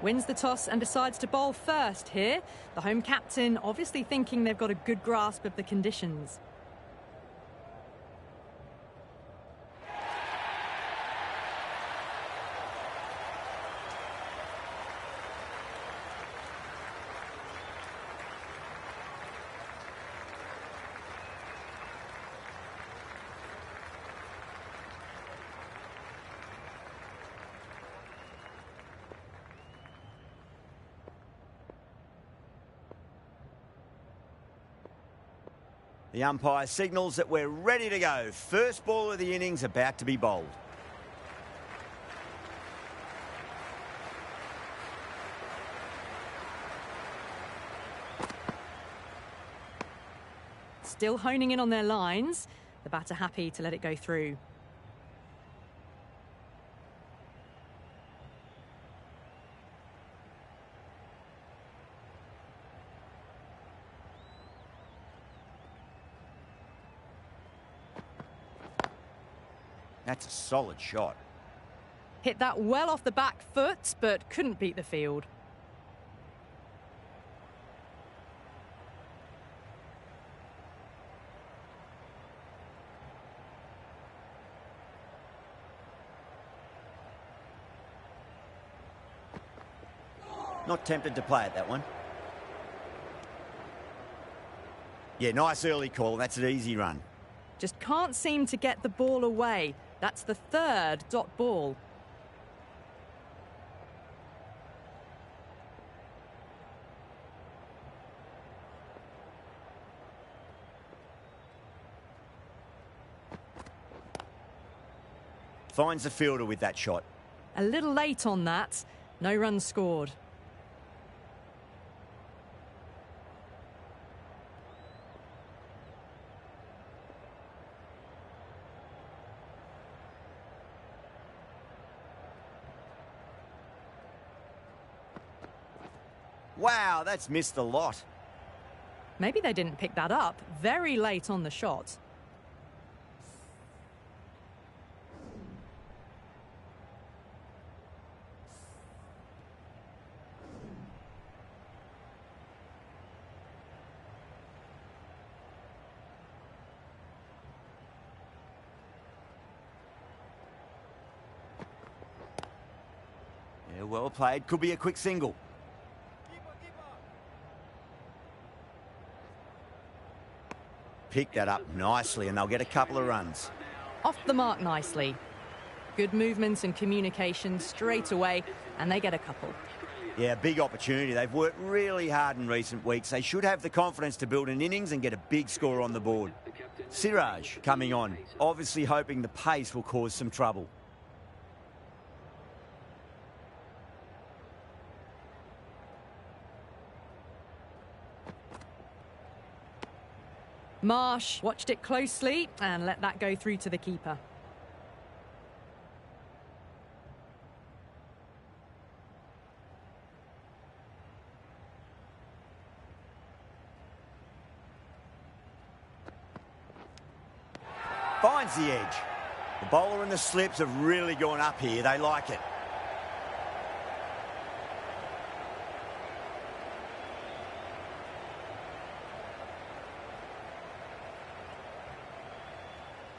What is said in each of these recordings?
Wins the toss and decides to bowl first here. The home captain obviously thinking they've got a good grasp of the conditions. The umpire signals that we're ready to go. First ball of the innings about to be bowled. Still honing in on their lines. The batter happy to let it go through. That's a solid shot. Hit that well off the back foot, but couldn't beat the field. Not tempted to play at that one. Yeah, nice early call. That's an easy run. Just can't seem to get the ball away. That's the third dot ball. Finds the fielder with that shot. A little late on that. No runs scored. Wow, that's missed a lot. Maybe they didn't pick that up. Very late on the shot. Yeah, well played. Could be a quick single. Pick that up nicely and they'll get a couple of runs. Off the mark nicely. Good movements and communication straight away, and they get a couple. Yeah, big opportunity. They've worked really hard in recent weeks. They should have the confidence to build an innings and get a big score on the board. Siraj coming on, obviously hoping the pace will cause some trouble. Marsh watched it closely and let that go through to the keeper. Finds the edge. The bowler and the slips have really gone up here. They like it.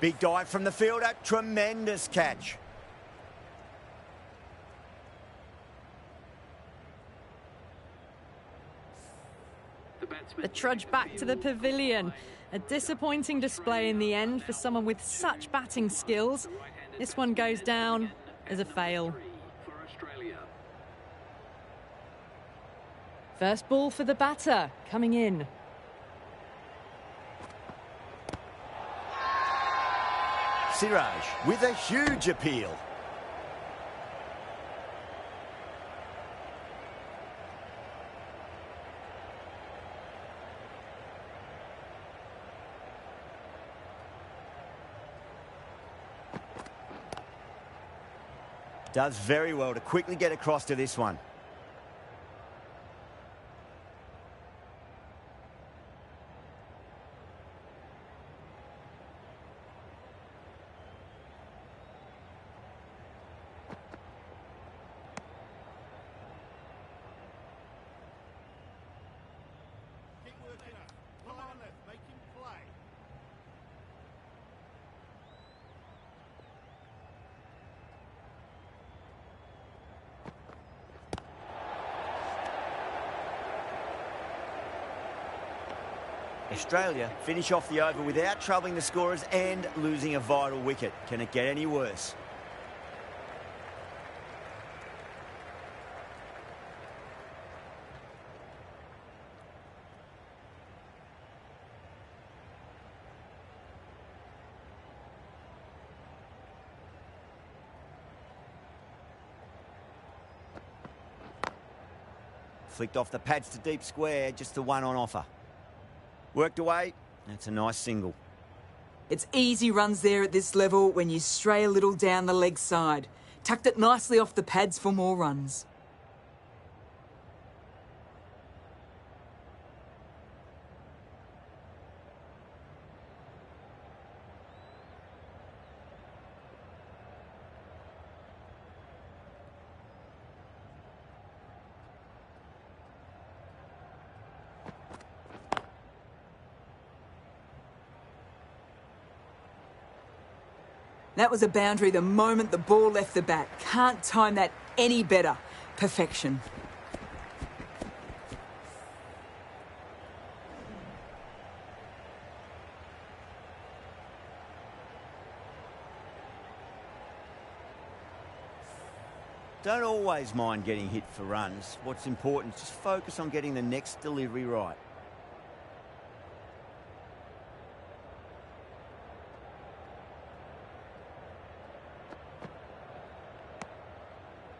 Big dive from the fielder. Tremendous catch. The trudge back to the pavilion. A disappointing display in the end for someone with such batting skills. This one goes down as a fail. First ball for the batter, coming in. Siraj with a huge appeal. Does very well to quickly get across to this one. Australia finish off the over without troubling the scorers and losing a vital wicket. Can it get any worse? Flicked off the pads to deep square, just the one on offer. Worked away, that's a nice single. It's easy runs there at this level when you stray a little down the leg side. Tucked it nicely off the pads for more runs. That was a boundary the moment the ball left the bat. Can't time that any better. Perfection. Don't always mind getting hit for runs. What's important is just focus on getting the next delivery right.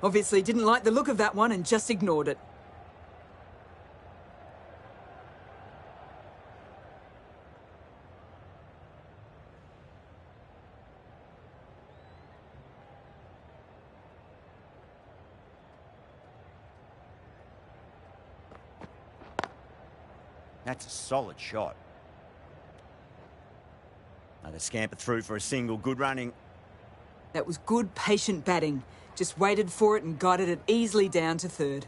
Obviously didn't like the look of that one and just ignored it. That's a solid shot. Another scamper through for a single. Good running. That was good, patient batting. Just waited for it and guided it easily down to third.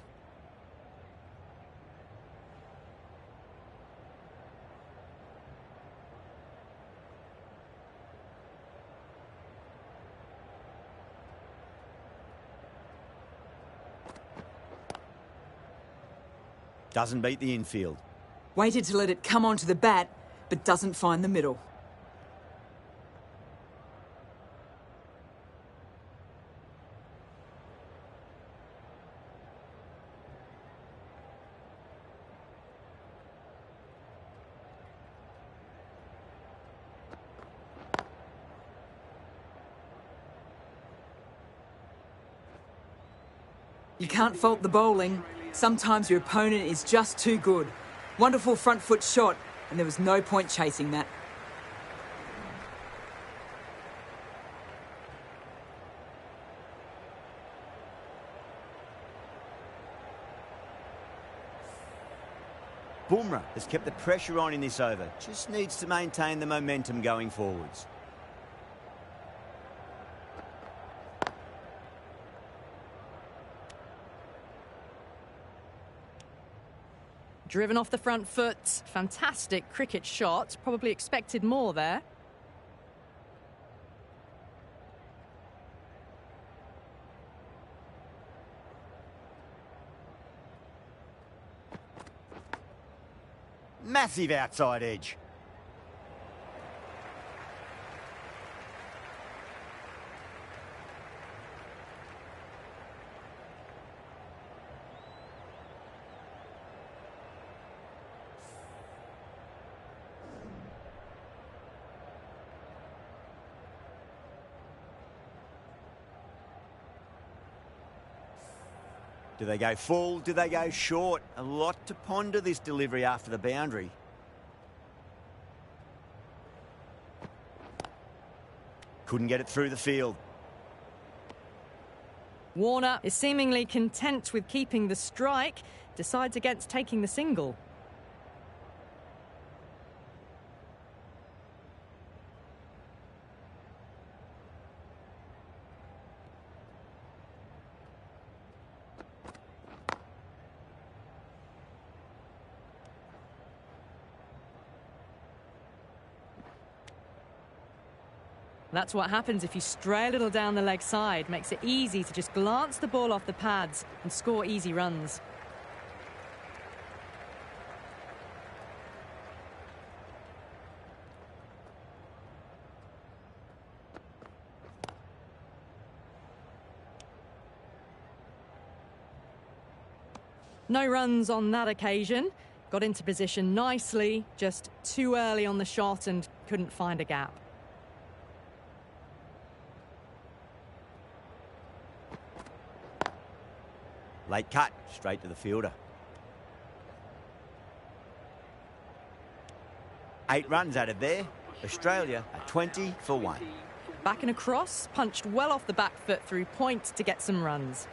Doesn't beat the infield. Waited to let it come onto the bat, but doesn't find the middle. You can't fault the bowling. Sometimes your opponent is just too good. Wonderful front foot shot, and there was no point chasing that. Bumrah has kept the pressure on in this over. Just needs to maintain the momentum going forwards. Driven off the front foot. Fantastic cricket shot. Probably expected more there. Massive outside edge. Do they go full? Do they go short? A lot to ponder this delivery after the boundary. Couldn't get it through the field. Warner is seemingly content with keeping the strike. Decides against taking the single. That's what happens if you stray a little down the leg side. Makes it easy to just glance the ball off the pads and score easy runs. No runs on that occasion. Got into position nicely, just too early on the shot and couldn't find a gap. Late cut, straight to the fielder. 8 runs added there. Australia are 20 for 1. Back and across, punched well off the back foot through point to get some runs.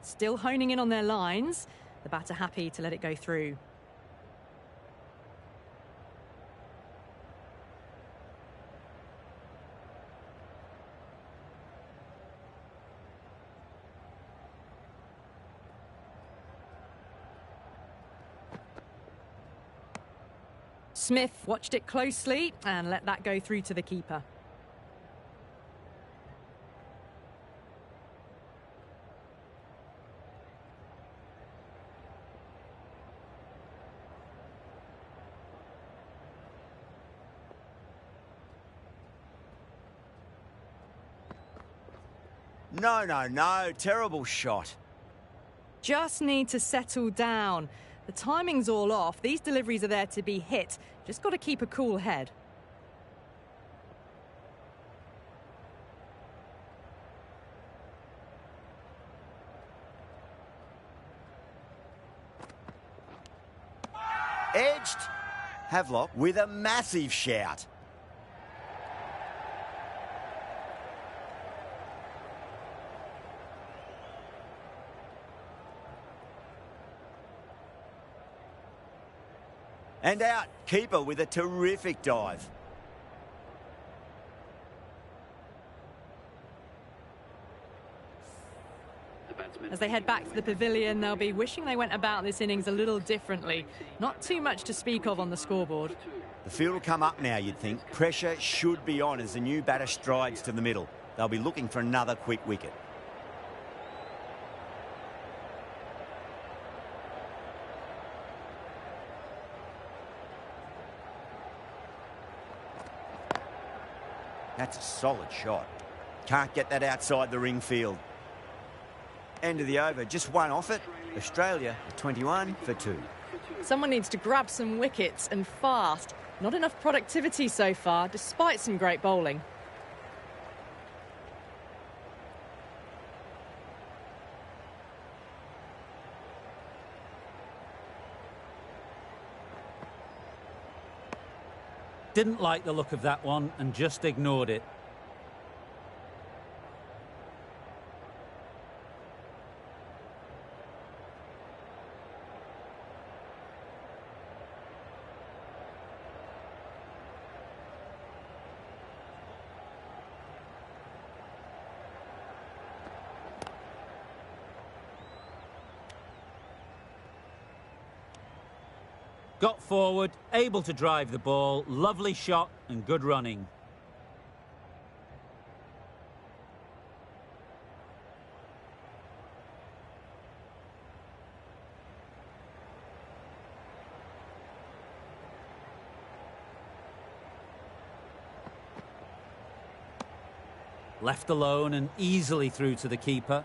Still honing in on their lines. The batter happy to let it go through. Smith watched it closely and let that go through to the keeper. No. Terrible shot. Just need to settle down. The timing's all off. These deliveries are there to be hit. Just got to keep a cool head. Edged. Havelock with a massive shout. And out. Keeper with a terrific dive. As they head back to the pavilion, they'll be wishing they went about this innings a little differently. Not too much to speak of on the scoreboard. The field will come up now, you'd think. Pressure should be on as the new batter strides to the middle. They'll be looking for another quick wicket. That's a solid shot. Can't get that outside the ring field. End of the over, just one off it. Australia, 21 for 2. Someone needs to grab some wickets and fast. Not enough productivity so far, despite some great bowling. Didn't like the look of that one and just ignored it. Got forward, able to drive the ball, lovely shot and good running. Left alone and easily through to the keeper.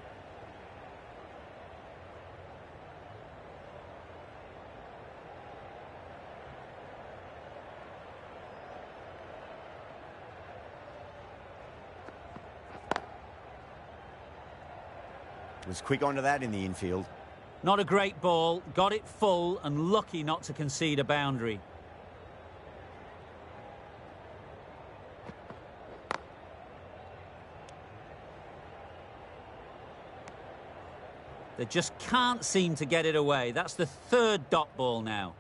Was quick onto that in the infield. Not a great ball, got it full and lucky not to concede a boundary. They just can't seem to get it away. That's the third dot ball now.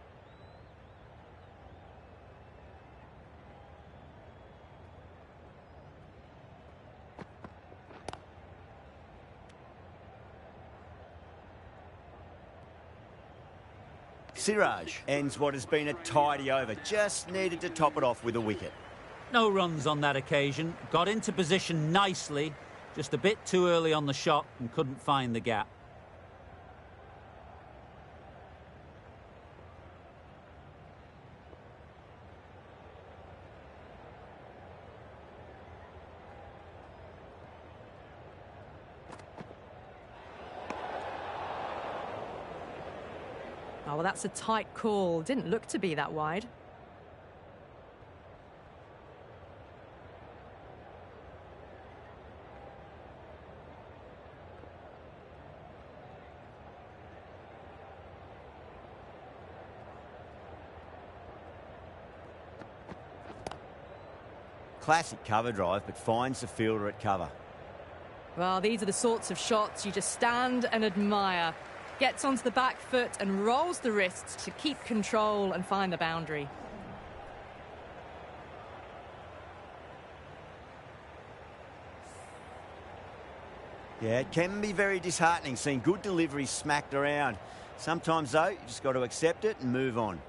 Siraj ends what has been a tidy over. Just needed to top it off with a wicket. No runs on that occasion. Got into position nicely. Just a bit too early on the shot and couldn't find the gap. Oh, well, that's a tight call. Didn't look to be that wide. Classic cover drive, but finds the fielder at cover. Well, these are the sorts of shots you just stand and admire. Gets onto the back foot and rolls the wrists to keep control and find the boundary. Yeah, it can be very disheartening seeing good deliveries smacked around. Sometimes, though, you just got to accept it and move on.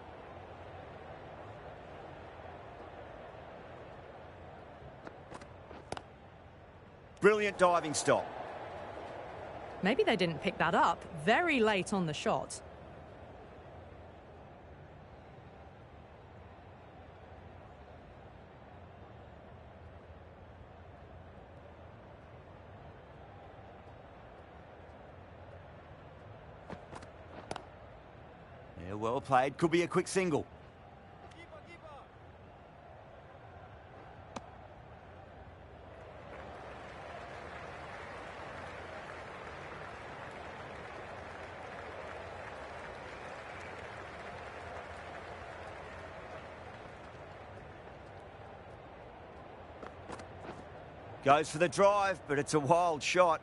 Brilliant diving stop. Maybe they didn't pick that up very late on the shot. Yeah, well played. Could be a quick single. Goes for the drive, but it's a wild shot.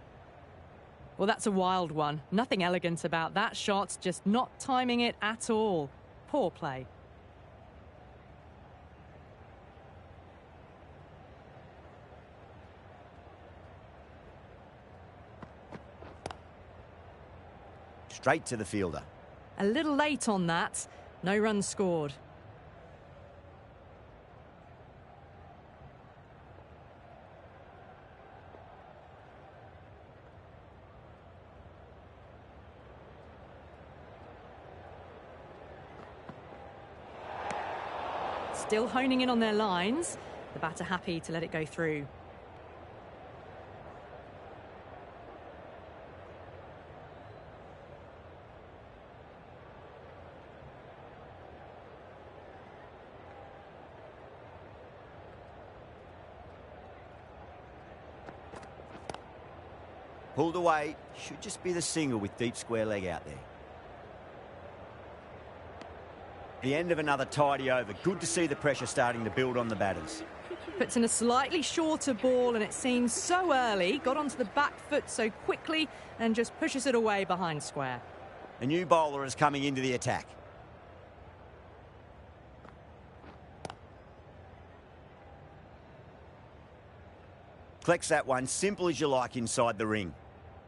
Well, that's a wild one. Nothing elegant about that shot, just not timing it at all. Poor play. Straight to the fielder. A little late on that. No runs scored. Still honing in on their lines. The batter happy to let it go through. Pulled away. Should just be the single with deep square leg out there. The end of another tidy over. Good to see the pressure starting to build on the batters. Puts in a slightly shorter ball and it seems so early. Got onto the back foot so quickly and just pushes it away behind square. A new bowler is coming into the attack. Collects that one, simple as you like inside the ring.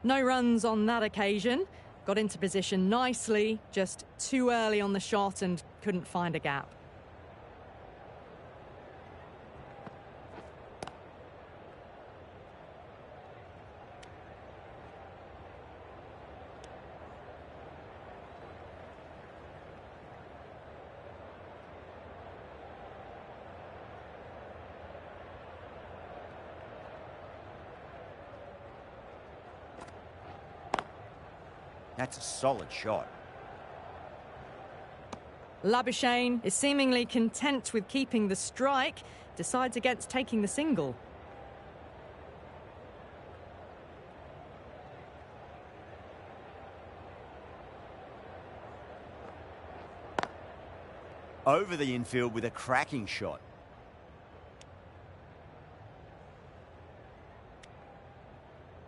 No runs on that occasion. Got into position nicely, just too early on the shot and couldn't find a gap. That's a solid shot. Labuschagne is seemingly content with keeping the strike, decides against taking the single. Over the infield with a cracking shot.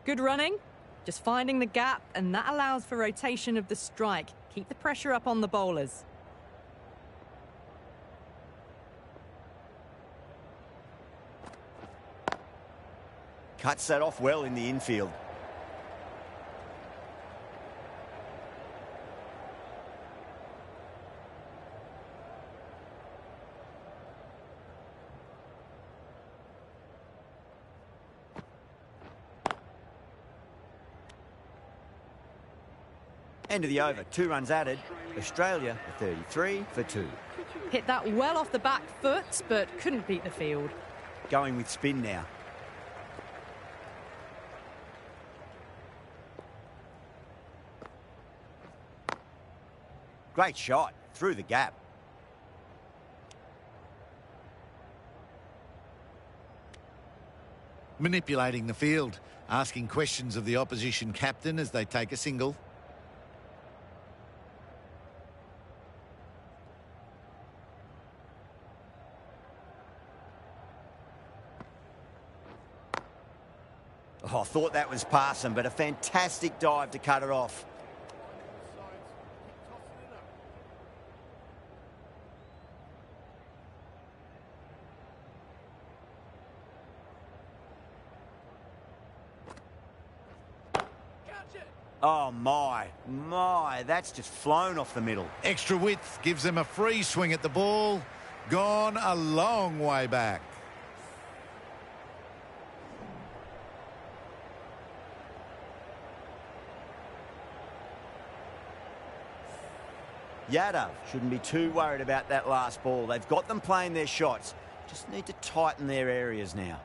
Good running. Just finding the gap, and that allows for rotation of the strike. Keep the pressure up on the bowlers. Cuts that off well in the infield. End of the over, 2 runs added. Australia, 33 for 2. Hit that well off the back foot, but couldn't beat the field. Going with spin now. Great shot, through the gap. Manipulating the field, asking questions of the opposition captain as they take a single. Oh, I thought that was passing, but a fantastic dive to cut it off. Oh, my, that's just flown off the middle. Extra width gives them a free swing at the ball. Gone a long way back. Yadav shouldn't be too worried about that last ball. They've got them playing their shots. Just need to tighten their areas now.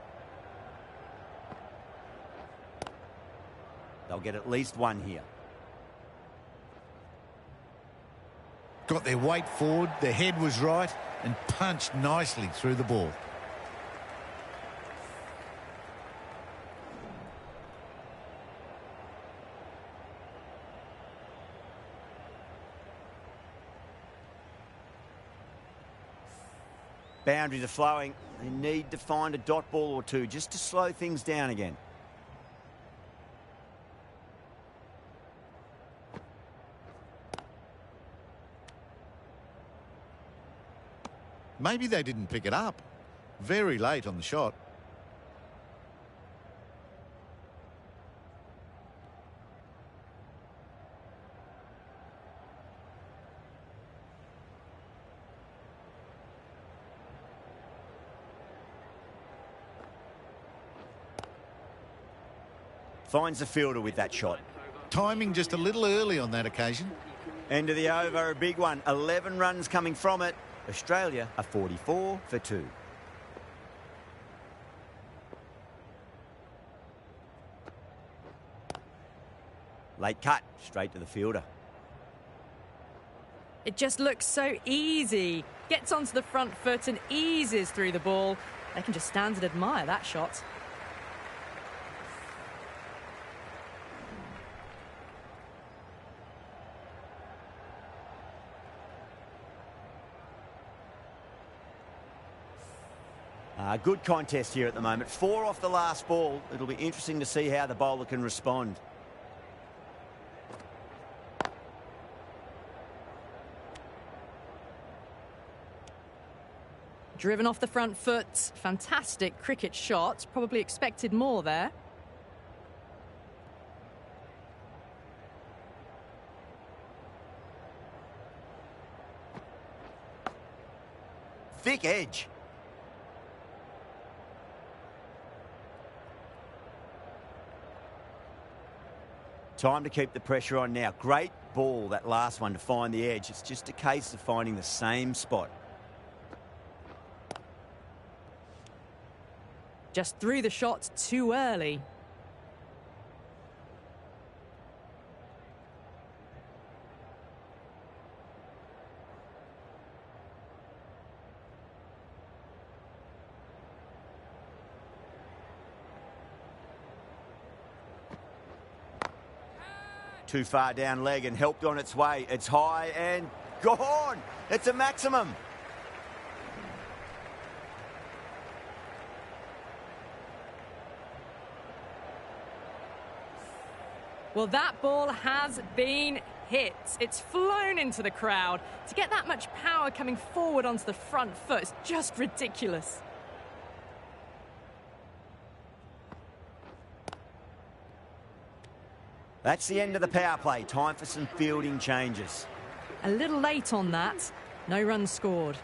They'll get at least one here. Got their weight forward, their head was right, and punched nicely through the ball. Boundaries are flowing. They need to find a dot ball or two just to slow things down again. Maybe they didn't pick it up. Very late on the shot. Finds the fielder with that shot. Timing just a little early on that occasion. End of the over, a big one. 11 runs coming from it. Australia are 44 for 2. Late cut, straight to the fielder. It just looks so easy. Gets onto the front foot and eases through the ball. They can just stand and admire that shot. Good contest here at the moment. 4 off the last ball. It'll be interesting to see how the bowler can respond. Driven off the front foot. Fantastic cricket shot. Probably expected more there. Thick edge. Time to keep the pressure on now. Great ball, that last one, to find the edge. It's just a case of finding the same spot. Just threw the shot too early. Too far down leg and helped on its way. It's high and gone. It's a maximum. Well, that ball has been hit. It's flown into the crowd. To get that much power coming forward onto the front foot is just ridiculous. That's the end of the power play. Time for some fielding changes. A little late on that. No runs scored.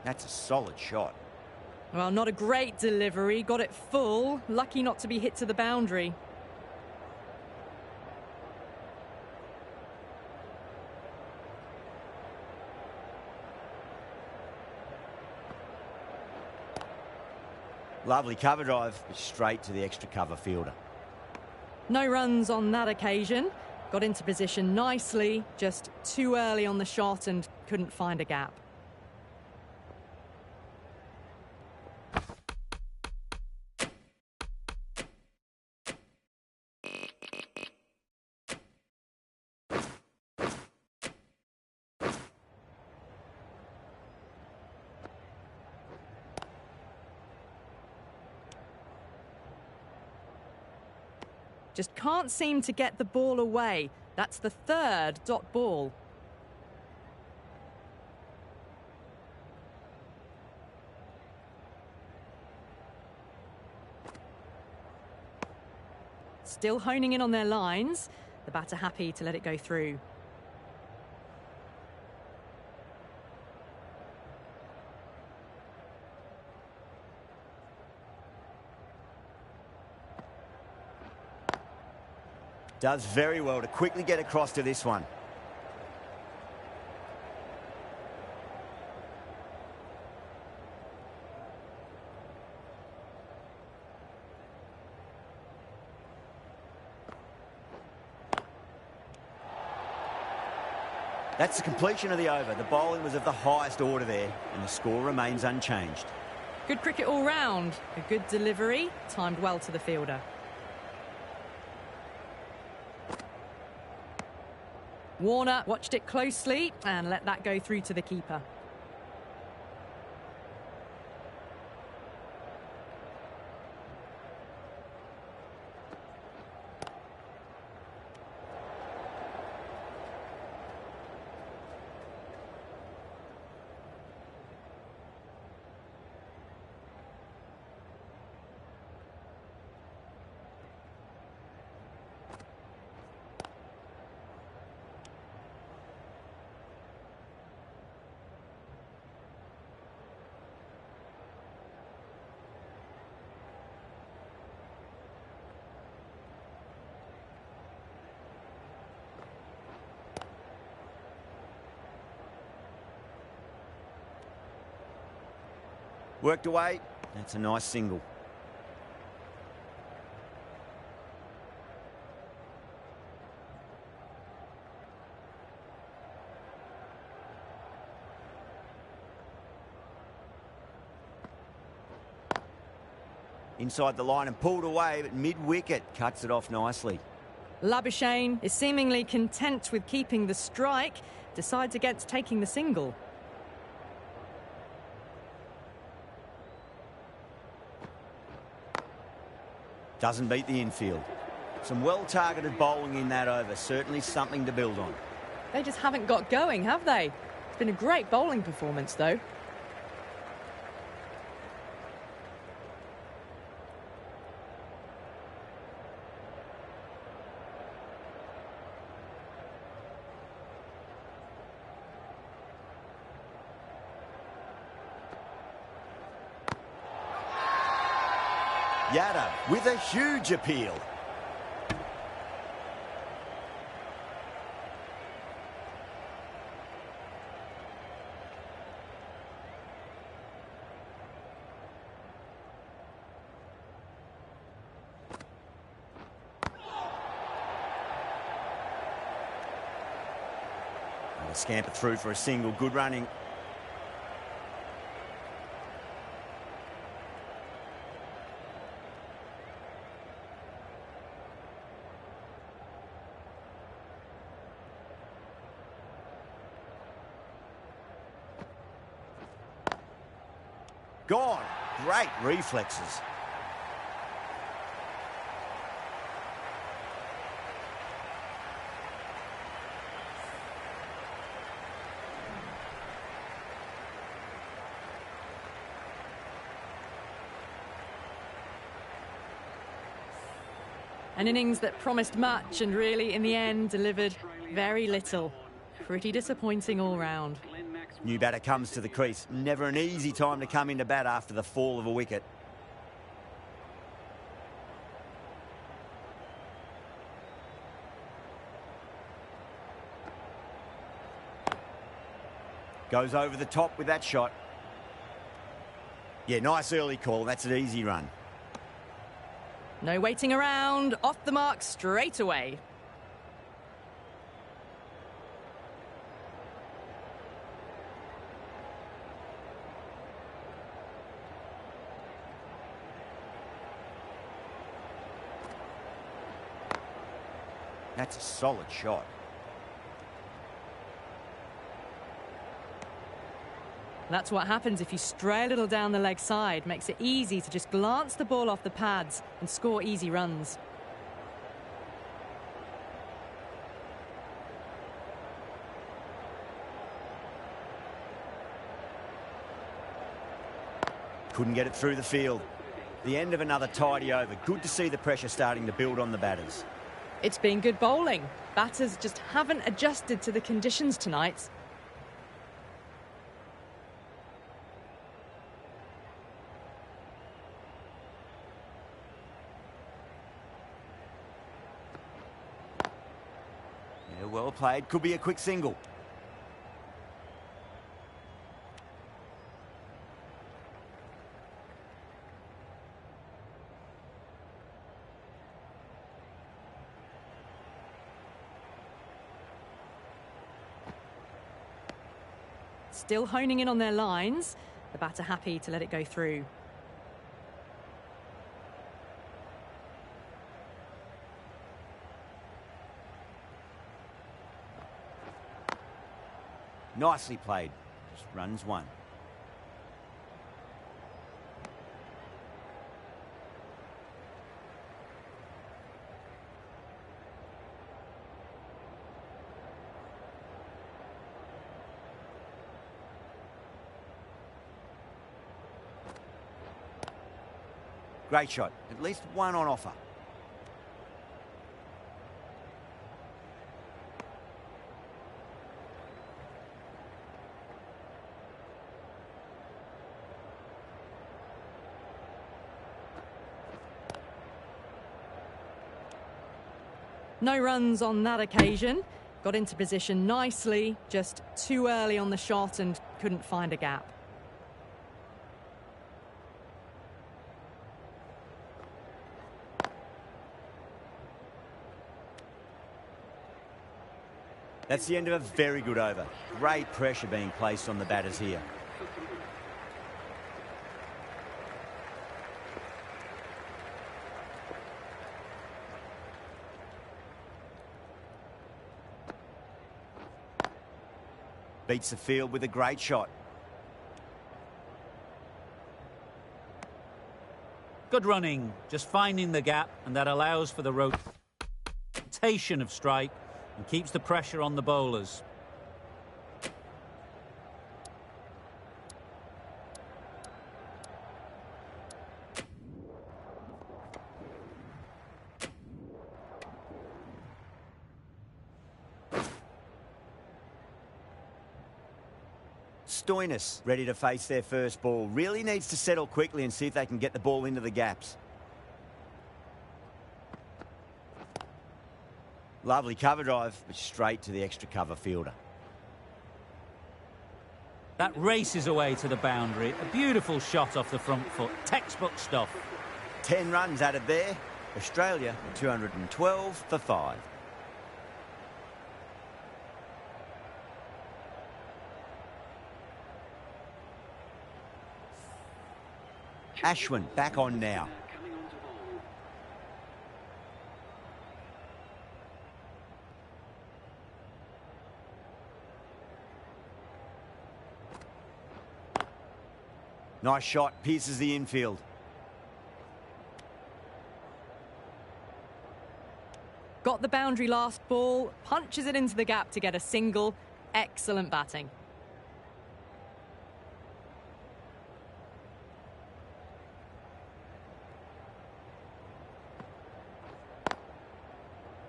That's a solid shot. Well, not a great delivery. Got it full. Lucky not to be hit to the boundary. Lovely cover drive, but straight to the extra cover fielder. No runs on that occasion. Got into position nicely, just too early on the shot and couldn't find a gap. Just can't seem to get the ball away. That's the third dot ball. Still honing in on their lines. The batter happy to let it go through. Does very well to quickly get across to this one. That's the completion of the over. The bowling was of the highest order there, and the score remains unchanged. Good cricket all round. A good delivery, timed well to the fielder. Warner watched it closely and let that go through to the keeper. Worked away. That's a nice single. Inside the line and pulled away, but mid-wicket cuts it off nicely. Labuschagne is seemingly content with keeping the strike, decides against taking the single. Doesn't beat the infield. Some well-targeted bowling in that over. Certainly something to build on. They just haven't got going, have they? It's been a great bowling performance, though. Yadav with a huge appeal. And a scamper through for a single. Good running. God, great reflexes. An innings that promised much and really, in the end, delivered very little. Pretty disappointing all round. New batter comes to the crease. Never an easy time to come into bat after the fall of a wicket. Goes over the top with that shot. Yeah, nice early call. That's an easy run. No waiting around, off the mark straight away. That's a solid shot. That's what happens if you stray a little down the leg side. Makes it easy to just glance the ball off the pads and score easy runs. Couldn't get it through the field. The end of another tidy over. Good to see the pressure starting to build on the batters. It's been good bowling. Batters just haven't adjusted to the conditions tonight. Yeah, well played. Could be a quick single. Still honing in on their lines. The batter happy to let it go through. Nicely played. Just runs one. Great shot. At least one on offer. No runs on that occasion. Got into position nicely, just too early on the shot and couldn't find a gap. That's the end of a very good over. Great pressure being placed on the batters here. Beats the field with a great shot. Good running, just finding the gap, and that allows for the rotation of strike and keeps the pressure on the bowlers. Stoinis ready to face their first ball. Really needs to settle quickly and see if they can get the ball into the gaps. Lovely cover drive, but straight to the extra cover fielder. That races away to the boundary. A beautiful shot off the front foot. Textbook stuff. 10 runs added there. Australia 212 for 5. Ashwin back on now. Nice shot, pierces the infield. Got the boundary last ball, punches it into the gap to get a single. Excellent batting.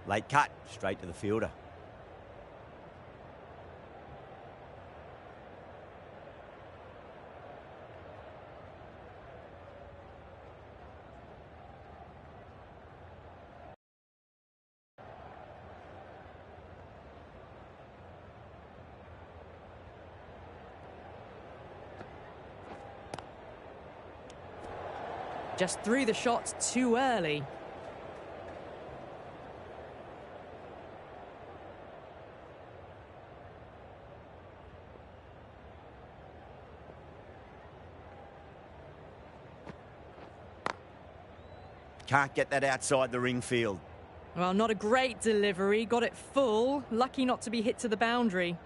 Late cut, straight to the fielder. Just threw the shot too early. Can't get that outside the ring field. Well, not a great delivery. Got it full. Lucky not to be hit to the boundary.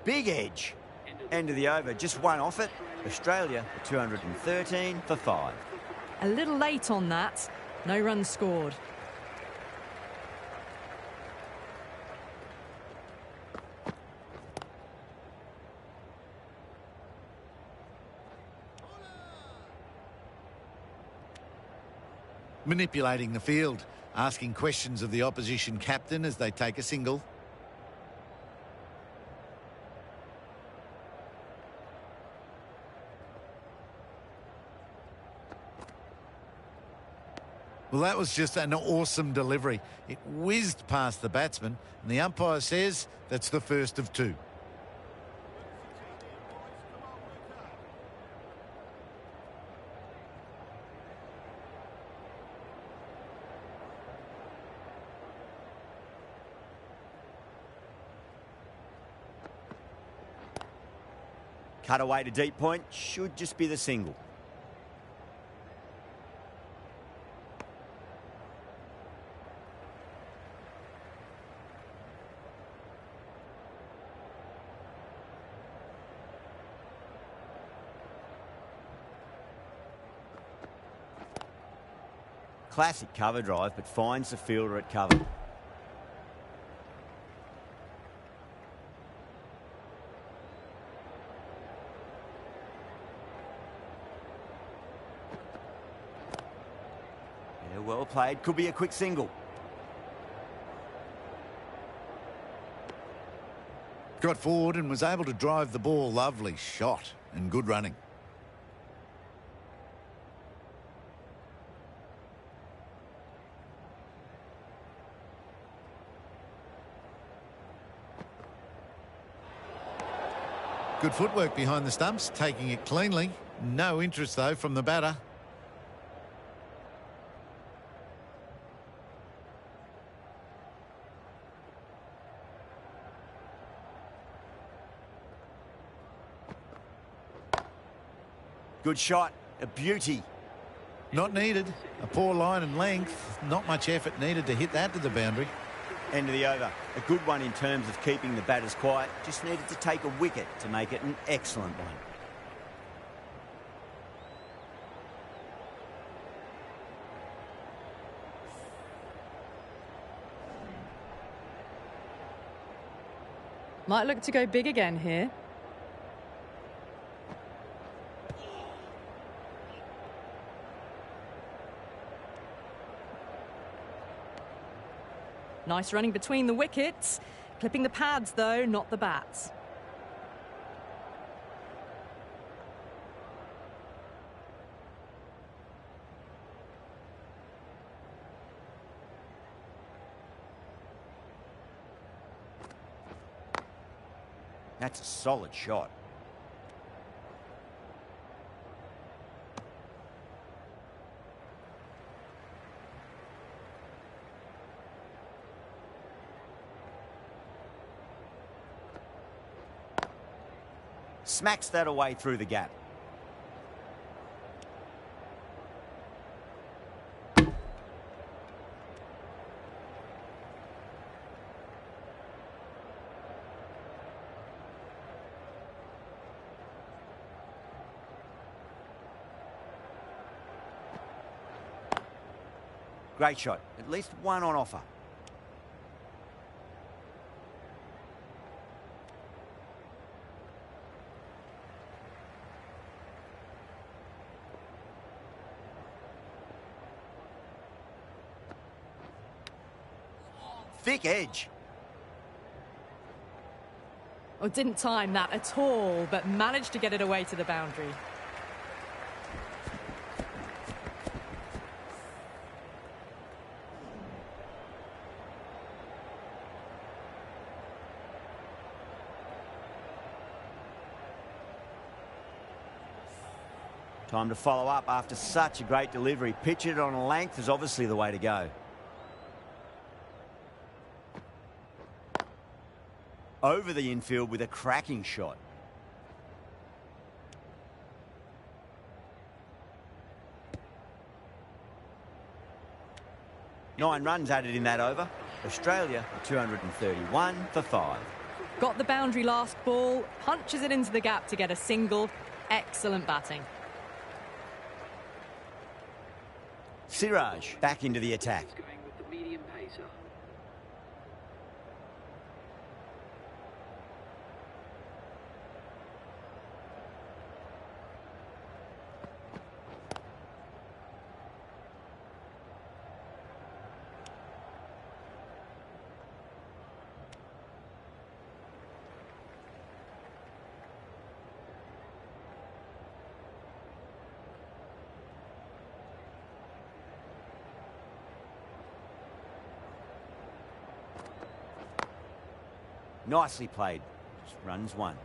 Big edge. End of the over, just one off it. Australia, 213 for 5. A little late on that. No runs scored. Manipulating the field, asking questions of the opposition captain as they take a single. Well, that was just an awesome delivery. It whizzed past the batsman, and the umpire says that's the first of 2. Cut away to deep point, should just be the single. Classic cover drive, but finds the fielder at cover. Yeah, well played. Could be a quick single. Got forward and was able to drive the ball. Lovely shot and good running. Good footwork behind the stumps, taking it cleanly. No interest, though, from the batter. Good shot, a beauty. Not needed. A poor line and length. Not much effort needed to hit that to the boundary. End of the over. A good one in terms of keeping the batters quiet. Just needed to take a wicket to make it an excellent one. Might look to go big again here. Nice running between the wickets. Clipping the pads, though, not the bats. That's a solid shot. smacks that away through the gap. Great shot. At least one on offer. Thick edge. Oh, didn't time that at all, but managed to get it away to the boundary. Time to follow up after such a great delivery. Pitch it on a length is obviously the way to go. Over the infield with a cracking shot. Nine runs added in that over. Australia 231 for 5. Got the boundary last ball, punches it into the gap to get a single. Excellent batting. Siraj back into the attack. Nicely played. Just runs one.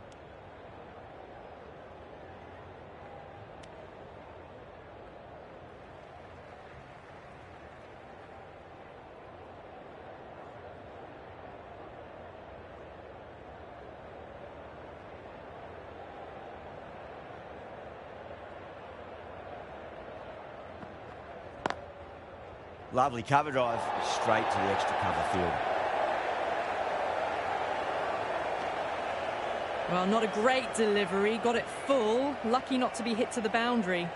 Lovely cover drive straight to the extra cover field. Well, not a great delivery. Got it full. Lucky not to be hit to the boundary.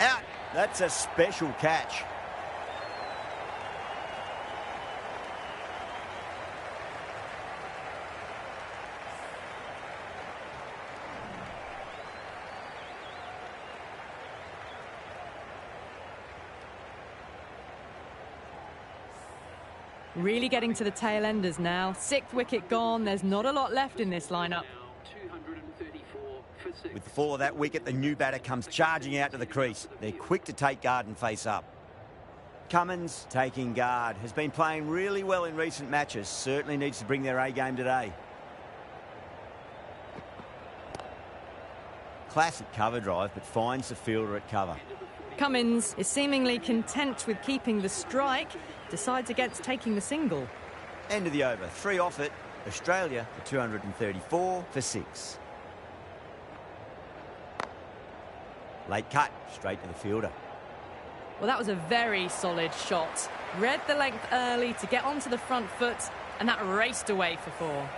Out. That's a special catch. Really getting to the tail enders now. 6th wicket gone. There's not a lot left in this lineup. With the fall of that wicket, the new batter comes charging out to the crease. They're quick to take guard and face up. Cummins taking guard. Has been playing really well in recent matches. Certainly needs to bring their A game today. Classic cover drive, but finds the fielder at cover. Cummins is seemingly content with keeping the strike. Decides against taking the single. End of the over. 3 off it. Australia for 234 for 6. Late cut, straight to the fielder. Well, that was a very solid shot. Read the length early to get onto the front foot, and that raced away for 4.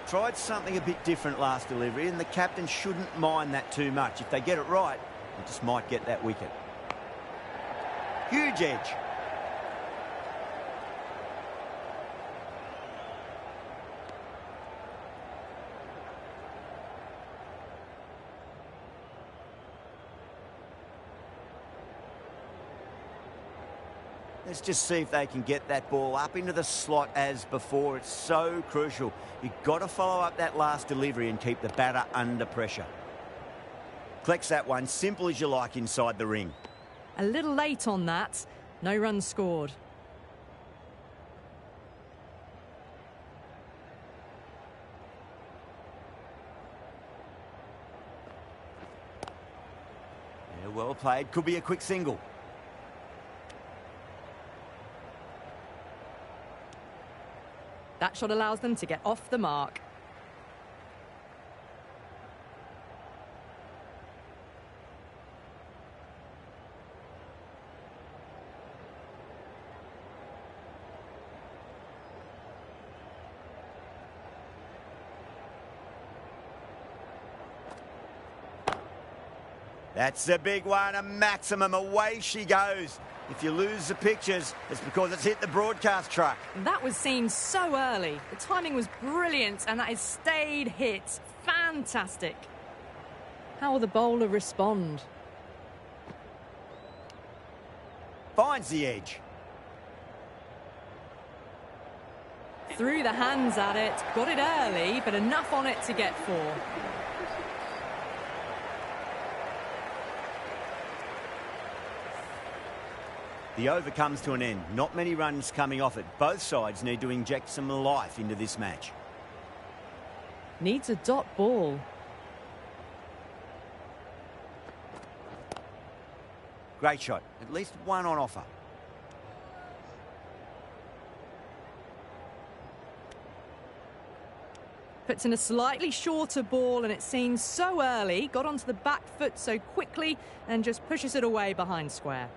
Tried something a bit different last delivery, and the captain shouldn't mind that too much. If they get it right, they just might get that wicket. Huge edge. Let's just see if they can get that ball up into the slot as before. It's so crucial. You've got to follow up that last delivery and keep the batter under pressure. Collects that one, simple as you like, inside the ring. A little late on that. No runs scored. Yeah, well played. Could be a quick single. That shot allows them to get off the mark. That's a big one, a maximum. Away she goes. If you lose the pictures, it's because it's hit the broadcast truck. That was seen so early. The timing was brilliant, and that is stayed hit. Fantastic. How will the bowler respond? Finds the edge. Threw the hands at it, got it early, but enough on it to get 4. The over comes to an end. Not many runs coming off it. Both sides need to inject some life into this match. Needs a dot ball. Great shot. At least one on offer. Puts in a slightly shorter ball, and it seems so early. Got onto the back foot so quickly and just pushes it away behind square.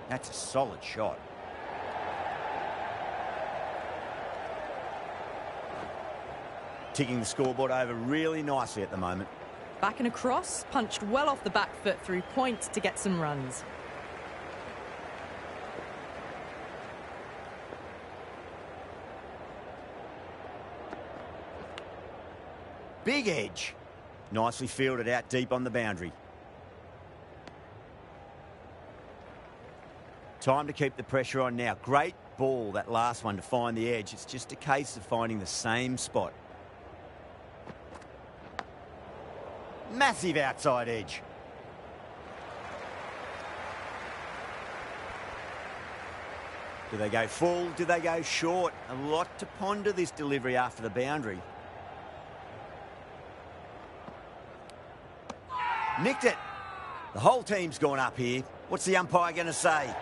That's a solid shot. Ticking the scoreboard over really nicely at the moment. Back and across, punched well off the back foot through point to get some runs. Big edge. Nicely fielded out deep on the boundary. Time to keep the pressure on now. Great ball, that last one, to find the edge. It's just a case of finding the same spot. Massive outside edge. Do they go full? Do they go short? A lot to ponder this delivery after the boundary. Nicked it. The whole team's gone up here. What's the umpire going to say?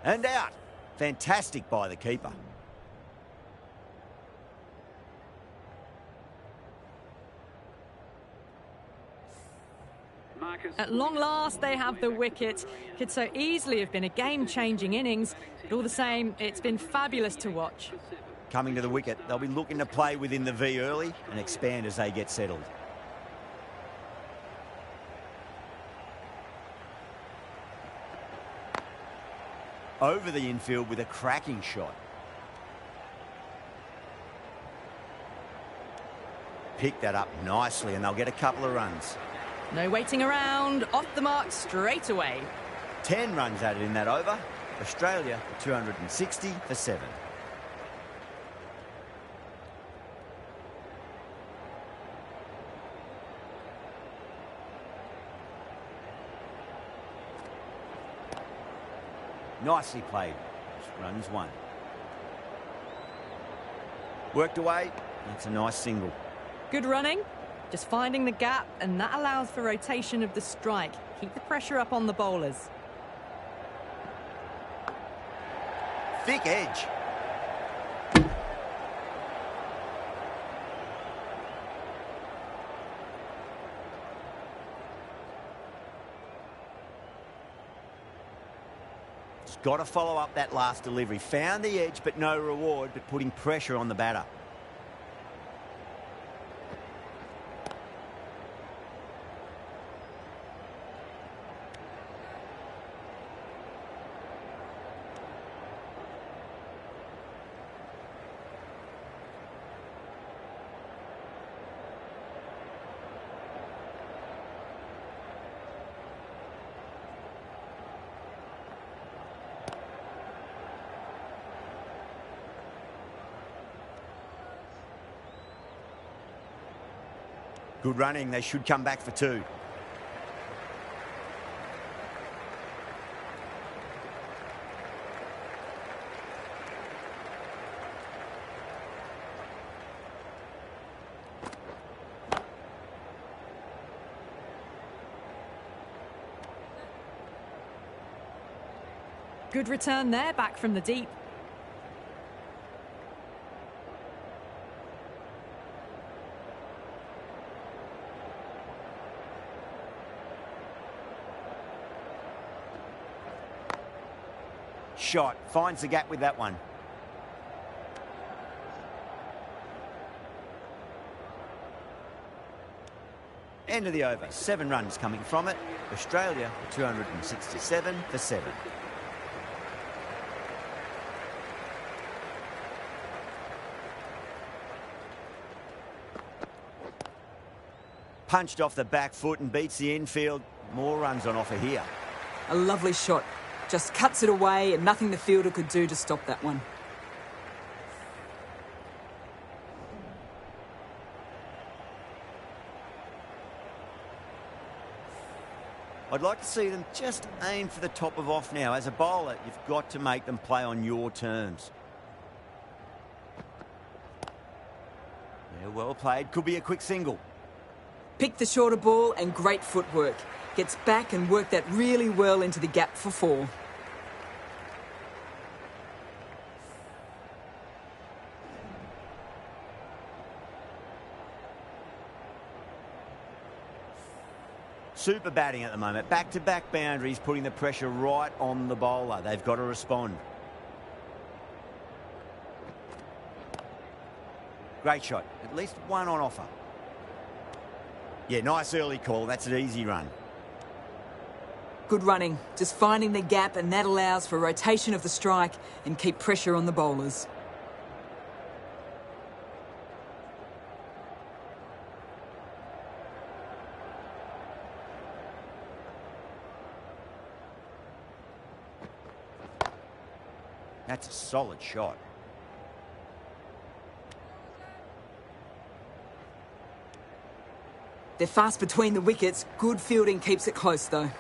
And out. Fantastic by the keeper. At long last, they have the wicket. Could so easily have been a game-changing innings, but all the same, it's been fabulous to watch. Coming to the wicket, they'll be looking to play within the V early and expand as they get settled. Over the infield with a cracking shot. Pick that up nicely and they'll get a couple of runs. No waiting around, off the mark straight away. 10 runs added in that over. Australia 260 for 7. Nicely played. Runs 1. Worked away. That's a nice single. Good running. Just finding the gap, and that allows for rotation of the strike. Keep the pressure up on the bowlers. Thick edge. Just got to follow up that last delivery. Found the edge, but no reward, but putting pressure on the batter. Good running. They should come back for 2. Good return there, back from the deep. Shot. Finds the gap with that one. End of the over. 7 runs coming from it. Australia 267 for 7. Punched off the back foot and beats the infield. More runs on offer here. A lovely shot. Just cuts it away and nothing the fielder could do to stop that one. I'd like to see them just aim for the top of off now. As a bowler, you've got to make them play on your terms. Yeah, well played. Could be a quick single. Picked the shorter ball and great footwork. Gets back and worked that really well into the gap for 4. Super batting at the moment. Back-to-back boundaries, putting the pressure right on the bowler. They've got to respond. Great shot. At least one on offer. Yeah, nice early call. That's an easy run. Good running. Just finding the gap, and that allows for rotation of the strike and keep pressure on the bowlers. That's a solid shot. They're fast between the wickets. Good fielding keeps it close, though.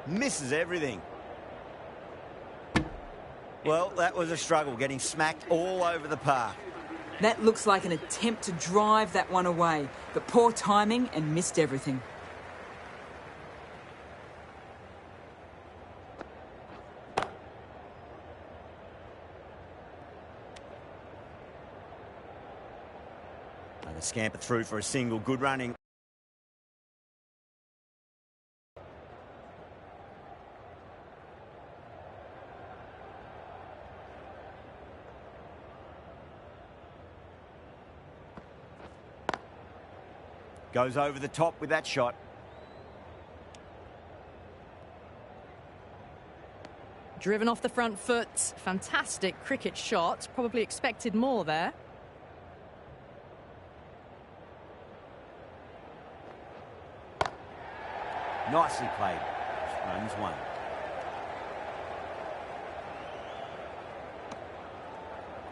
Misses everything. Well, that was a struggle, getting smacked all over the park. That looks like an attempt to drive that one away, but poor timing and missed everything. And a scamper through for a single. Good running. Goes over the top with that shot. Driven off the front foot. Fantastic cricket shot. Probably expected more there. Nicely played. Runs 1.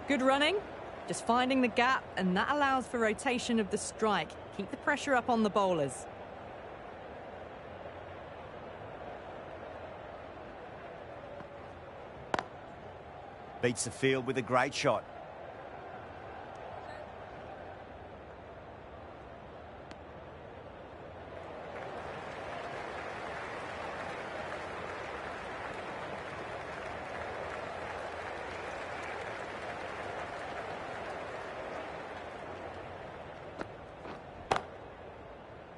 Good running. Just finding the gap, and that allows for rotation of the strike. Keep the pressure up on the bowlers. Beats the field with a great shot.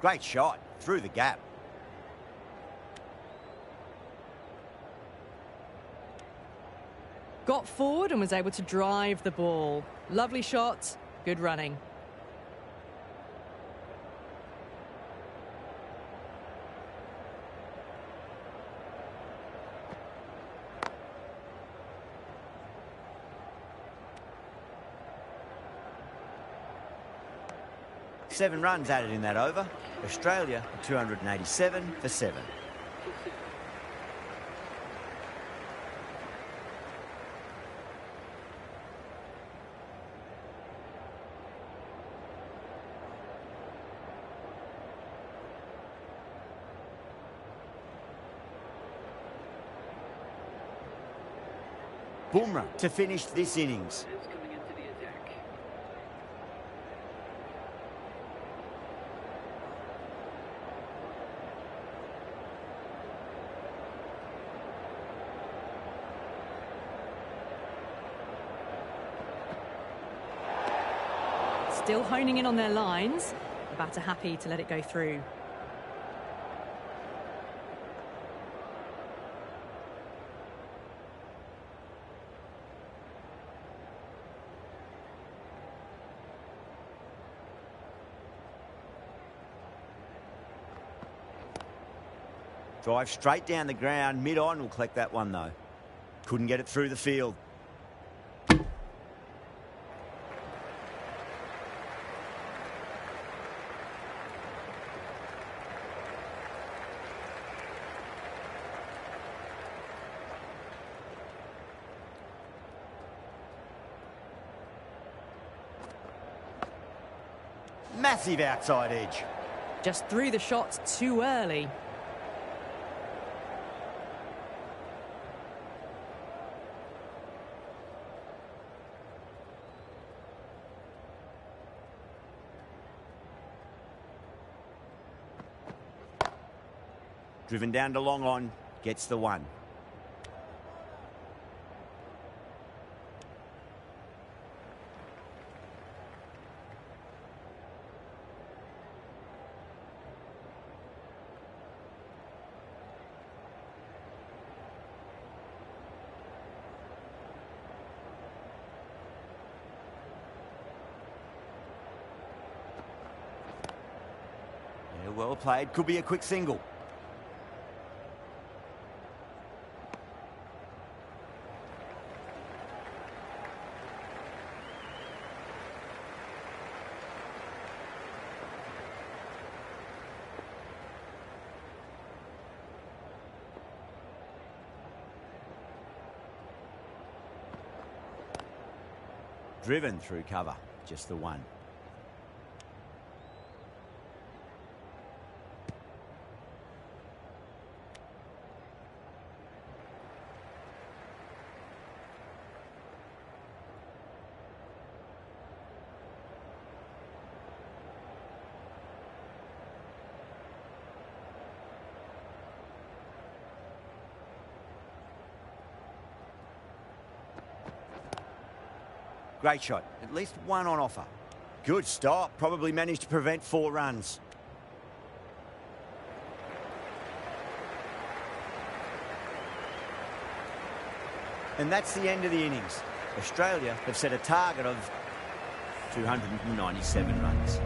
Great shot, through the gap. Got forward and was able to drive the ball. Lovely shot, good running. Seven runs added in that over. Australia 287 for 7. Bumrah to finish this innings. Still honing in on their lines. The batter happy to let it go through. Drive straight down the ground. Mid-on will collect that one, though. Couldn't get it through the field. Massive outside edge. Just threw the shot too early. Driven down to long on, gets the one. Yeah, well played. Could be a quick single. Driven through cover, just the one. Great shot. At least one on offer. Good stop. Probably managed to prevent 4 runs. And that's the end of the innings. Australia have set a target of 297 runs.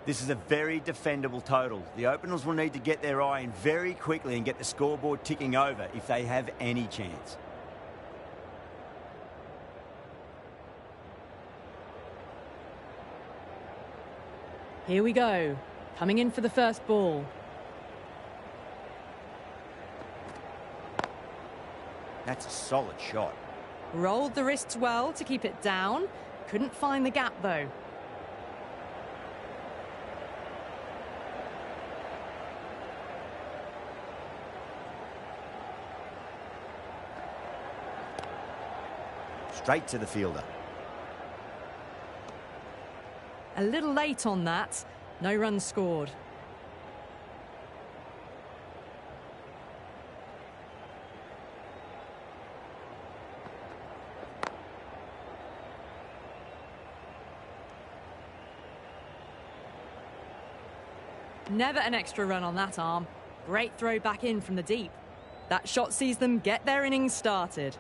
This is a very defendable total. The openers will need to get their eye in very quickly and get the scoreboard ticking over if they have any chance. Here we go. Coming in for the first ball. That's a solid shot. Rolled the wrists well to keep it down. Couldn't find the gap, though. Straight to the fielder. A little late on that. No runs scored. Never an extra run on that arm. Great throw back in from the deep. That shot sees them get their innings started.